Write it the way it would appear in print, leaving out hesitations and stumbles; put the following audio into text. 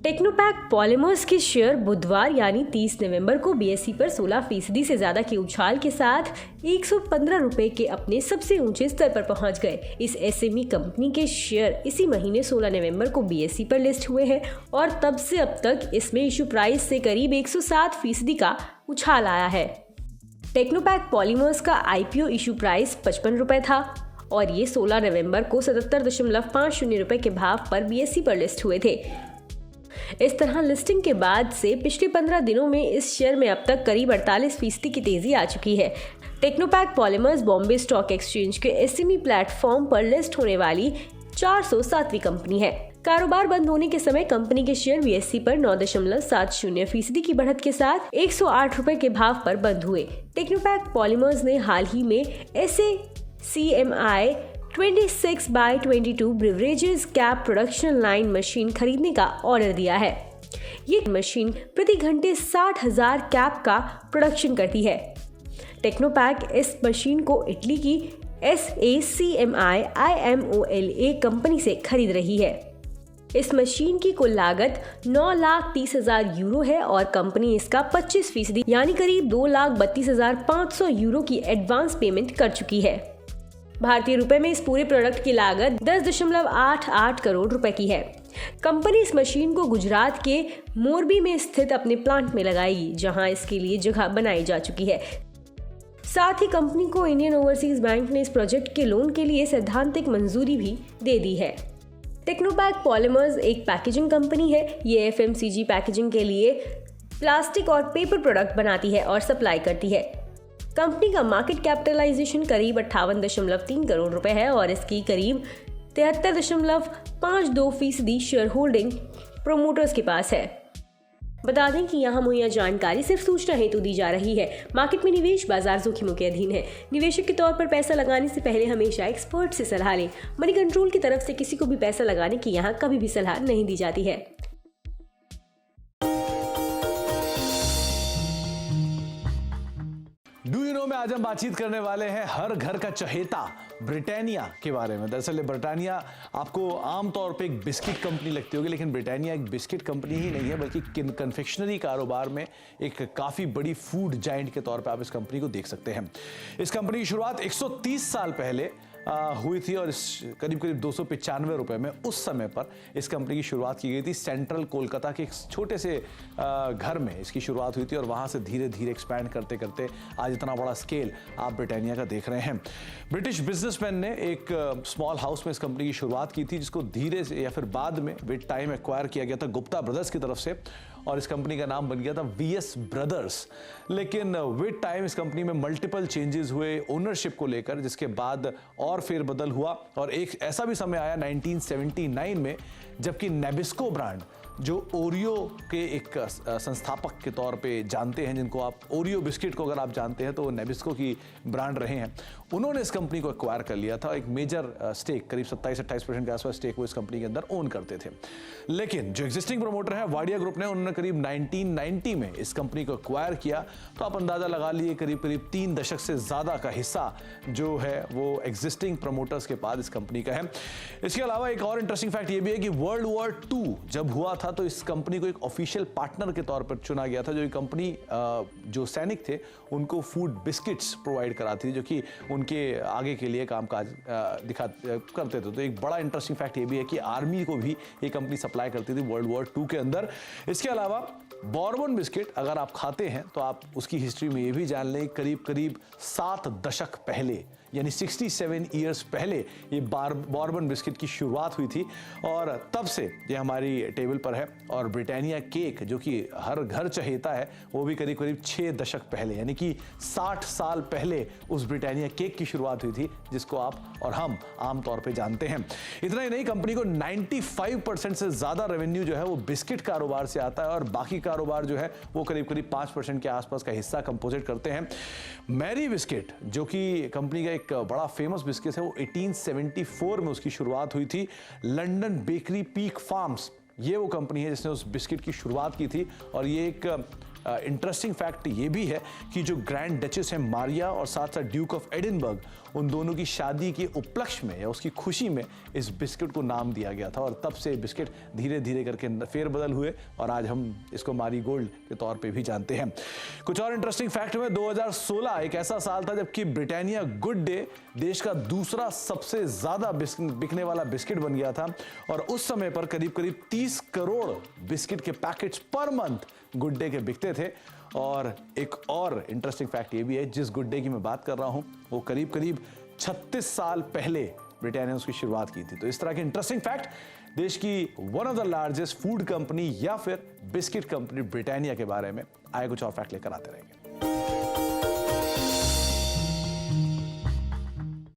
Technopak polymers के share बुधवार यानी 30 नवंबर को बीएसई पर 16% से ज्यादा के उछाल के साथ 115 रुपए के अपने सबसे ऊंचे स्तर पर पहुंच गए। इस एसएमई कंपनी के शेयर इसी महीने 16 नवंबर को बीएसई पर लिस्ट हुए हैं और तब से अब तक इसमें इशू प्राइस से करीब 107% का उछाल आया है। टेक्नोपैक पॉलीमर्स का आईपीओ इशू प्राइस 55 रुपए था और ये 16 नवंबर को 77.50 रुपए के भाव पर बीएसई पर लिस्ट हुए थे। इस तरह लिस्टिंग के बाद से पिछले 15 दिनों में इस शेयर में अब तक करीब 48% की तेजी आ चुकी है। Technopak polymers Bombay stock exchange के एसएमई प्लेटफॉर्म पर लिस्ट होने वाली 407वीं कंपनी है। कारोबार बंद होने के समय कंपनी के शेयर बीएसई पर 9.70% की बढ़त के साथ 108 रुपए के भाव पर बंद हुए। टेक्नोपैक पॉलीमर्स ने हाल ही में SACMI 26/22 beverages cap production line machine खरीदने का ऑर्डर दिया है। ये मशीन प्रति घंटे 60,000 कैप का प्रोडक्शन करती है। टेक्नोपैक इस मशीन को इटली की SACMI IMOLA कंपनी से खरीद रही है। इस मशीन की कुल लागत 9,30,000 यूरो है और कंपनी इसका 25% यानी करीब 2,32,500 यूरो की एडवांस पेमेंट कर चुकी है। भारतीय रुपए में इस पूरे प्रोडक्ट की लागत 10.88 करोड़ रुपए की है। कंपनी इस मशीन को गुजरात के मोरबी में स्थित अपने प्लांट में लगाएगी, जहां इसके लिए जगह बनाई जा चुकी है। साथ ही कंपनी को इंडियन ओवरसीज बैंक ने इस प्रोजेक्ट के लोन के लिए सैद्धांतिक मंजूरी भी दे दी है। टेक्नोपैक पॉलीमर्स एक पैकेजिंग कंपनी है। ये एफएमसीजी पैकेजिंग के लिए प्लास्टिक और पेपर प्रोडक्ट बनाती है और सप्लाई करती है। कंपनी का मार्केट कैपिटलाइजेशन करीब 58.3 करोड़ रुपए है और इसकी करीब 73.52% शेयर होल्डिंग प्रोमोटर्स के पास है। बता दें कि यहाँ मुहैया जानकारी सिर्फ सूचना हेतु दी जा रही है। मार्केट में निवेश बाजार जोखिमों के अधीन है। निवेशक के तौर पर पैसा लगाने से पहले हमेशा एक्सपर्ट से सलाह लें। मनी कंट्रोल की तरफ से किसी को भी पैसा लगाने की यहाँ कभी भी सलाह नहीं दी जाती है। डू यू नो में आज हम बातचीत करने वाले हैं हर घर का चहेता ब्रिटानिया के बारे में। दरअसल ब्रिटानिया आपको आमतौर पे एक बिस्किट कंपनी लगती होगी, लेकिन ब्रिटानिया एक बिस्किट कंपनी ही नहीं है, बल्कि कन्फेक्शनरी कारोबार में एक काफ़ी बड़ी फूड जायंट के तौर पे आप इस कंपनी को देख सकते हैं। इस कंपनी की शुरुआत 130 साल पहले हुई थी और करीब 295 रुपए में उस समय पर इस कंपनी की शुरुआत की गई थी। सेंट्रल कोलकाता के एक छोटे से घर में इसकी शुरुआत हुई थी और वहाँ से धीरे धीरे एक्सपैंड करते करते आज इतना बड़ा स्केल आप ब्रिटानिया का देख रहे हैं। ब्रिटिश बिजनेसमैन ने एक स्मॉल हाउस में इस कंपनी की शुरुआत की थी, जिसको धीरे से या फिर बाद में विद टाइम एक्वायर किया गया था गुप्ता ब्रदर्स की तरफ से और इस कंपनी का नाम बन गया था VS ब्रदर्स। लेकिन विद टाइम इस कंपनी में मल्टीपल चेंजेस हुए ओनरशिप को लेकर, जिसके बाद और फेरबदल हुआ और एक ऐसा भी समय आया 1979 में जबकि नेबिस्को ब्रांड, जो ओरियो के एक संस्थापक के तौर पे जानते हैं, जिनको आप ओरियो बिस्किट को अगर आप जानते हैं तो वो नेबिस्को की ब्रांड रहे हैं, उन्होंने इस कंपनी को एक्वायर कर लिया था। एक मेजर स्टेक करीब 27-28% के आसपास स्टेक वो इस कंपनी के अंदर ओन करते थे। लेकिन जो एग्जिस्टिंग प्रमोटर है वाडिया ग्रुप ने, उन्होंने करीब 1990 में इस कंपनी को एक्वायर किया। तो आप अंदाजा लगा लिए करीब 3 दशक से ज़्यादा का हिस्सा जो है वो एग्जिस्टिंग प्रमोटर्स के पास इस कंपनी का है। इसके अलावा एक और इंटरेस्टिंग फैक्ट ये भी है कि वर्ल्ड वॉर 2 जब हुआ था तो इस कंपनी को एक ऑफिशियल पार्टनर के तौर पर चुना गया था। जो ये कंपनी जो सैनिक थे उनको फूड बिस्किट्स प्रोवाइड कराती थी, जो कि उनके आगे के लिए कामकाज करते थे। तो एक बड़ा इंटरेस्टिंग फैक्ट ये भी है कि आर्मी को भी ये कंपनी सप्लाई करती थी वर्ल्ड वॉर 2 के अंदर। इसके अलावा बॉर्बन बिस्किट अगर आप खाते हैं तो आप उसकी हिस्ट्री में ये भी जान लें करीब 7 दशक पहले यानी 67 ईयर्स पहले ये बॉर्बन बिस्किट की शुरुआत हुई थी और तब से ये हमारी टेबल पर है। और ब्रिटानिया केक जो कि हर घर चहेता है, वो भी करीब 6 दशक पहले यानी कि 60 साल पहले उस ब्रिटानिया केक की शुरुआत हुई थी, जिसको आप और हम आमतौर पे जानते हैं। इतना ही नहीं, कंपनी को 95% से ज़्यादा रेवेन्यू जो है वो बिस्किट कारोबार से आता है और बाकी कारोबार जो है वो करीब 5% के आसपास का हिस्सा कंपोजिट करते हैं। मैरी बिस्किट जो कि कंपनी का एक बड़ा फेमस बिस्किट है, वो 1874 में उसकी शुरुआत हुई थी। लंदन बेकरी पीक फार्म्स ये वो कंपनी है जिसने उस बिस्किट की शुरुआत की थी और ये एक इंटरेस्टिंग फैक्ट ये भी है कि जो ग्रैंड डचेस है मारिया और साथ साथ ड्यूक ऑफ एडिनबर्ग, उन दोनों की शादी के उपलक्ष्य में या उसकी खुशी में इस बिस्किट को नाम दिया गया था और तब से बिस्किट धीरे धीरे करके फेरबदल हुए और आज हम इसको मारी गोल्ड के तौर पे भी जानते हैं। कुछ और इंटरेस्टिंग फैक्ट में 2016 एक ऐसा साल था जबकि ब्रिटानिया गुड डे देश का दूसरा सबसे ज्यादा बिकने वाला बिस्किट बन गया था और उस समय पर करीब करीब 30 करोड़ बिस्किट के packets per month good day के बिकते थे। और एक और इंटरेस्टिंग फैक्ट ये भी है, जिस गुड डे की मैं बात कर रहा हूं वो करीब करीब 36 साल पहले ब्रिटानिया ने उसकी शुरुआत की थी। तो इस तरह के इंटरेस्टिंग फैक्ट देश की one of the largest food company या फिर बिस्किट कंपनी ब्रिटानिया के बारे में आए कुछ और फैक्ट लेकर आते रहेंगे।